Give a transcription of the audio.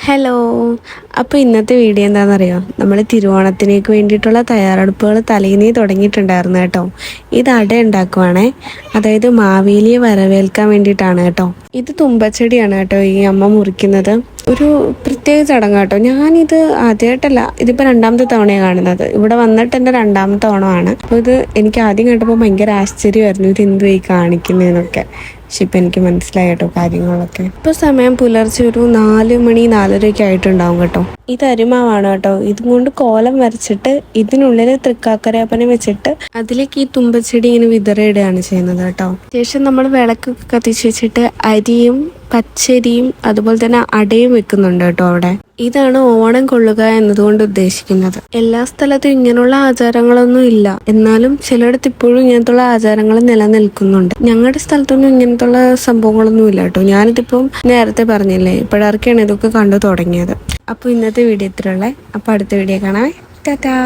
Hello. അപ്പോൾ ഇന്നത്തെ video എന്താണെന്നറിയോ? നമ്മൾ തിരുവോണത്തിനേക്ക് വേണ്ടിയിട്ടുള്ള തയ്യാറെടുപ്പുകൾ തലേന്നേ തുടങ്ങിയിട്ടുണ്ടായിരുന്നു കേട്ടോ. ഇത് അട ഉണ്ടാക്കുവാണേ, അതായത് മാവേലിയെ വരവേൽക്കാൻ വേണ്ടിയിട്ടാണ് കേട്ടോ. ഇത് തുമ്പച്ചെടിയാണ് കേട്ടോ ഈ അമ്മ മുറിക്കുന്നത്. ഒരു പ്രത്യേക ചടങ്ങ് കേട്ടോ. ഞാനിത് ആദ്യമായിട്ടല്ല, ഇതിപ്പോൾ രണ്ടാമത്തെ തവണയാണ് കാണുന്നത്. ഇവിടെ വന്നിട്ട് എൻ്റെ രണ്ടാമത്തെ ഓണമാണ്. അപ്പോൾ ഇത് എനിക്ക് ആദ്യം കേട്ടപ്പോൾ ഭയങ്കര ആശ്ചര്യമായിരുന്നു, ഇത് എന്തുവായി കാണിക്കുന്നതെന്നൊക്കെ. പക്ഷെ ഇപ്പം എനിക്ക് മനസ്സിലായി കേട്ടോ കാര്യങ്ങളൊക്കെ. ഇപ്പോൾ സമയം പുലർച്ചെ ഒരു 4 മണി 4:30 ആയിട്ടുണ്ടാവും കേട്ടോ. ഇത് അരിമാവാണ് കേട്ടോ. ഇതും കൊണ്ട് കോലം വരച്ചിട്ട് ഇതിനുള്ളിൽ തൃക്കാക്കരയപ്പനെ വെച്ചിട്ട് അതിലേക്ക് ഈ തുമ്പച്ചെടി ഇങ്ങനെ വിതറിയിടുകയാണ് ചെയ്യുന്നത് കേട്ടോ. ശേഷം നമ്മൾ വിളക്ക് കത്തിച്ച് വെച്ചിട്ട് അരിയും പച്ചരിയും അതുപോലെ തന്നെ അടയും വെക്കുന്നുണ്ട് കേട്ടോ അവിടെ. ഇതാണ് ഓണം കൊള്ളുക എന്നതുകൊണ്ട് ഉദ്ദേശിക്കുന്നത്. എല്ലാ സ്ഥലത്തും ഇങ്ങനെയുള്ള ആചാരങ്ങളൊന്നും ഇല്ല, എന്നാലും ചിലയിടത്ത് ഇപ്പോഴും ഇങ്ങനത്തുള്ള ആചാരങ്ങൾ നിലനിൽക്കുന്നുണ്ട്. ഞങ്ങളുടെ സ്ഥലത്തൊന്നും ഇങ്ങനത്തുള്ള സംഭവങ്ങളൊന്നും ഇല്ല കേട്ടോ. ഞാനിതിപ്പം നേരത്തെ പറഞ്ഞില്ലേ, ഇപ്പോഴാർക്കാണ് ഇതൊക്കെ കണ്ടു തുടങ്ങിയത്. അപ്പോൾ ഇന്നത്തെ വീഡിയോ ഇത്രയുള്ളേ. അപ്പോൾ അടുത്ത വീഡിയോ കാണാം. ടാറ്റാ.